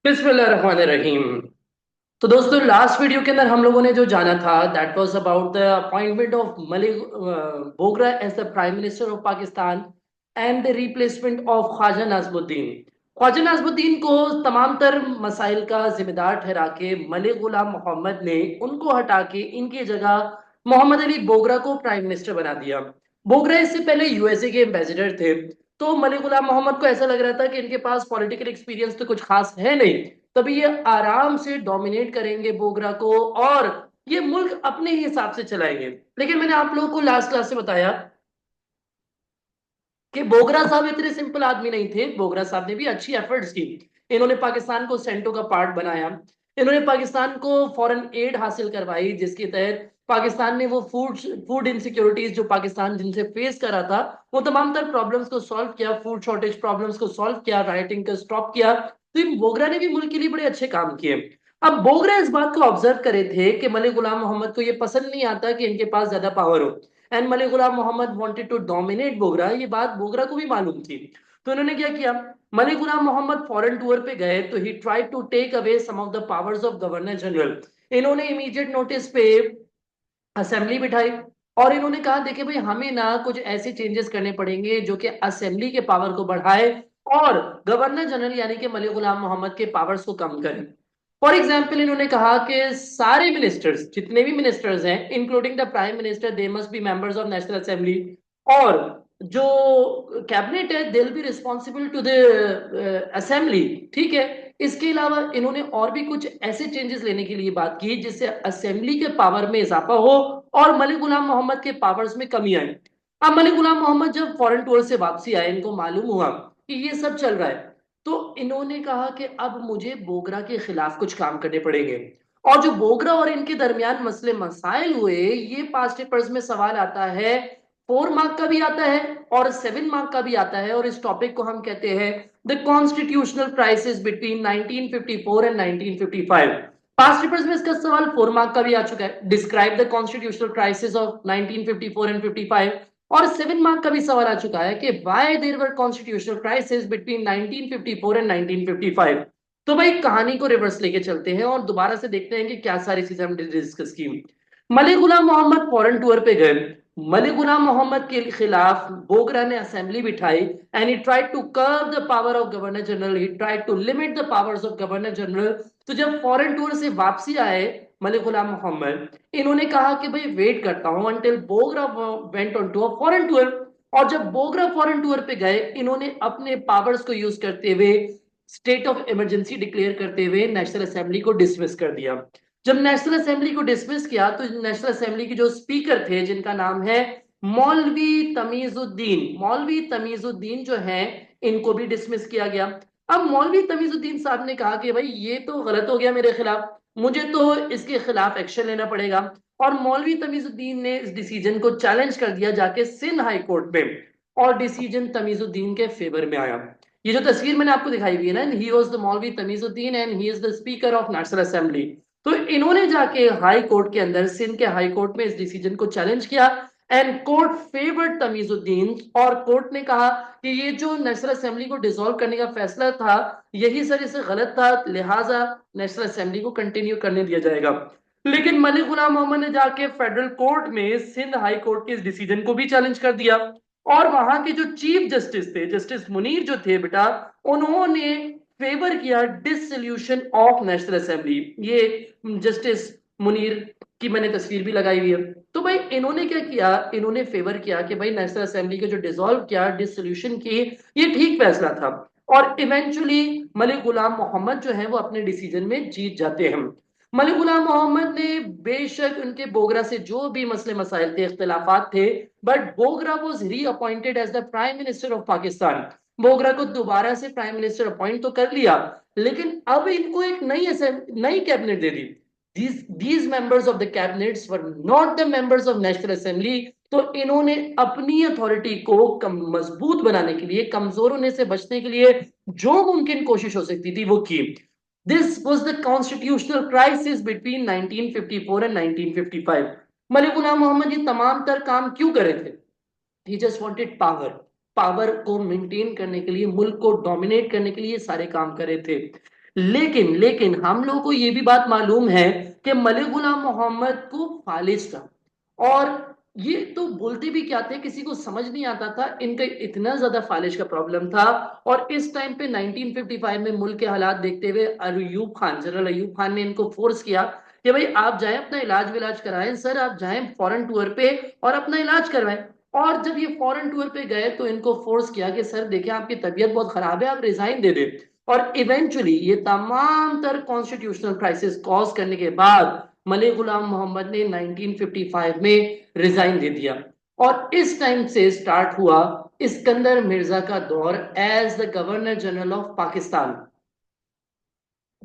बिस्मिल्लाहिर्रहमानिर्रहीम। तो दोस्तों, लास्ट वीडियो के अंदर हम लोगों ने जो जाना था that was about the appointment of Malik Bogra as the prime minister of Pakistan and the replacement of Khwaja Nazimuddin. Khwaja Nazimuddin को तमाम तर मसाइल का जिम्मेदार ठहरा के मलिक गुलाम मोहम्मद ने उनको हटा के इनकी जगह मोहम्मद अली बोगरा को प्राइम मिनिस्टर बना दिया। बोगरा इससे पहले यूएसए के एम्बेसडर थे। तो मलिक गुलाम मोहम्मद को ऐसा लग रहा था कि इनके पास पॉलिटिकल एक्सपीरियंस तो कुछ खास है नहीं, तभी ये आराम से डोमिनेट करेंगे बोगरा को और ये मुल्क अपने ही हिसाब से चलाएंगे। लेकिन मैंने आप लोगों को लास्ट क्लास से बताया कि बोगरा साहब इतने सिंपल आदमी नहीं थे। बोगरा साहब ने भी अच्छी एफर्ट्स की। इन्होंने पाकिस्तान को सेंटो का पार्ट बनाया। इन्होंने पाकिस्तान को फॉरेन एड हासिल करवाई, जिसके तहत पाकिस्तान ने वो फूड फूड इनसिक्योरिटीज जो पाकिस्तान जिनसे फेस कर रहा था, वो तमाम तर प्रॉब्लम्स को सॉल्व किया। फूड शॉर्टेज प्रॉब्लम्स को सॉल्व किया, राइटिंग को स्टॉप किया। तो इन बोगरा ने भी मुल्क के लिए बड़े अच्छे काम किए। अब बोगरा इस बात को ऑब्जर्व करे थे कि मलिक गुलाम मोहम्मद को ये पसंद नहीं आता कि इनके पास ज्यादा पावर हो, and Malik Ghulam Mohammad wanted to dominate Bogra. ये बात बोगरा को भी मालूम थी। तो इन्होंने क्या किया, मलिक गुलाम मोहम्मद फॉरेन टूर पे गए तो he tried to take away some of the powers of governor general. इन्होंने इमीडिएट नोटिस पे असेंबली बिठाई और इन्होंने कहा देखिए भाई, हमें ना कुछ ऐसे चेंजेस करने पड़ेंगे जो कि असेंबली के पावर को बढ़ाए और गवर्नर जनरल यानी कि मलिक गुलाम मोहम्मद के पावर्स को कम करें। फॉर एग्जाम्पल, इन्होंने कहा कि सारे मिनिस्टर्स, जितने भी मिनिस्टर्स हैं including the prime minister, they must be members of national assembly. और जो कैबिनेट है they will be responsible to the assembly. ठीक है। इसके अलावा इन्होंने और भी कुछ ऐसे चेंजेस लेने के लिए बात की जिससे असेंबली के पावर में इजाफा हो और मलिक गुलाम मोहम्मद के पावर्स में कमी आई। अब मलिक गुलाम मोहम्मद जब फॉरेन टूर से वापसी आए, इनको मालूम हुआ कि ये सब चल रहा है, तो इन्होंने कहा कि अब मुझे बोगरा के खिलाफ कुछ काम करने पड़ेंगे। और जो बोगरा और इनके दरमियान मसले मसाइल हुए, ये पास्ट पेपर्स में सवाल आता है। 4 मार्क का भी आता है और 7 मार्क का भी आता है, और इस टॉपिक को हम कहते हैं the constitutional crisis between 1954 and 1955। Past papers में इसका सवाल 4 मार्क का भी आ चुका है, describe the constitutional crisis of 1954 and 55। और 7 मार्क का भी सवाल आ चुका है कि why there were constitutional crisis between 1954 and 1955। तो भाई कहानी को रिवर्स लेके चलते हैं और दोबारा से देखते हैं कि क्या सारी चीजें हमने डिस्कस की। मलिक गुलाम मोहम्मद फॉरेन टूर पे गए। मलिक गुलाम मोहम्मद के खिलाफ बोगरा ने असेंबली बिठाई and he tried to curb the power of governor general, he tried to limit the powers of governor general. तो जब फॉरेन टूर से वापसी आए मलिक गुलाम मोहम्मद, इन्होंने कहा कि भाई वेट करता हूं until Bogra went on to a foreign tour. और जब बोगरा फॉरेन टूर पे गए, इन्होंने अपने पावर्स को यूज करते हुए स्टेट ऑफ इमरजेंसी डिक्लेयर करते हुए नेशनल असेंबली को डिसमिस कर दिया। जब नेशनल असेंबली को डिसमिस किया तो नेशनल असेंबली के जो स्पीकर थे, जिनका नाम है मौलवी तमीजुद्दीन जो है, इनको भी डिसमिस किया गया। अब मौलवी तमीजुद्दीन साहब ने कहा कि भाई ये तो गलत हो गया मेरे खिलाफ, मुझे तो इसके खिलाफ एक्शन लेना पड़ेगा। और मौलवी तमीजुद्दीन ने इस डिसीजन को चैलेंज कर दिया जाके सिंध हाई कोर्ट में, और डिसीजन तमीजुद्दीन के फेवर में आया। ये जो तस्वीर मैंने आपको दिखाई हुई है ना, ही वाज द मौलवी Tamizuddin and he is the speaker of national assembly. तो इन्होंने जाके हाई कोर्ट के अंदर, सिंध के हाई कोर्ट में इस डिसीजन को चैलेंज किया एंड कोर्ट फेवर्ड तमीजुद्दीन। और कोर्ट ने कहा कि ये जो नेशनल असेंबली को डिसॉल्व करने का फैसला था, यही सर इसे गलत था, लिहाजा नेशनल असेंबली को कंटिन्यू करने दिया जाएगा। लेकिन मलिक गुलाम मोहम्मद ने जाके फेडरल कोर्ट में सिंध हाई कोर्ट के इस डिसीजन को भी चैलेंज कर दिया। और वहां के जो चीफ जस्टिस थे, जस्टिस मुनीर जो थे बेटा, उन्होंने फेवर किया डिसोल्यूशन ऑफ नेशनल असेंबली। ये जस्टिस मुनीर की मैंने तस्वीर भी लगाई हुई है। तो भाई इन्होंने क्या किया, इन्होंने फेवर किया कि भाई नेशनल असेंबली के जो डिसॉल्व किया, डिसोल्यूशन की, ये ठीक फैसला था। और इवेंचुअली मलिक गुलाम मोहम्मद जो है वो अपने डिसीजन में जीत जाते हैं। मलिक गुलाम मोहम्मद ने बेशक उनके बोगरा से जो भी मसले मसाइल थे, इख्तिलाफात थे, but Bogra was reappointed as the prime minister of Pakistan. Bogra को दोबारा से प्राइम मिनिस्टर अपॉइंट तो कर लिया, लेकिन अब इनको एक नई cabinet they the. these members of the cabinets were not the members of national assembly। तो इन्होंने अपनी अथॉरिटी को मजबूत बनाने के लिए, कमजोर होने से बचने के लिए जो मुमकिन कोशिश हो सकती थी वो की। This was the constitutional crisis between 1954 and 1955। Malik Ghulam Mohammad ये तमाम तर काम क्यों कर रहे थे? He just wanted power. Power को मेंटेन करने के लिए, मुल्क को डोमिनेट करने के लिए सारे काम कर रहे थे। लेकिन हम लोगों को ये भी बात मालूम है कि मलिक गुलाम मोहम्मद को फालिज था, और ये तो बोलते भी क्या थे, किसी को समझ नहीं आता था, इनका इतना ज्यादा फालिज का प्रॉब्लम था। और इस टाइम पे 1955 में मुल्क के हालात देखते हुए अयूब खान, जनरल अयूब खान ने इनको फोर्स किया कि भाई आप जाएं अपना इलाज विलाज कराएं सर, आप जाएं फॉरेन टूर पे और अपना इलाज करवाएं। और जब ये फॉरेन टूर पे गए तो इनको फोर्स किया कि सर देखिए आपकी तबीयत बहुत खराब है, आप रिजाइन दे दें। और इवेंचुअली ये तमाम तर कॉन्स्टिट्यूशनल क्राइसिस कॉज करने के बाद मलिक गुलाम मोहम्मद ने 1955 में रिजाइन दे दिया। और इस टाइम से स्टार्ट हुआ इस्कंदर मिर्जा का दौर as the governor general of Pakistan.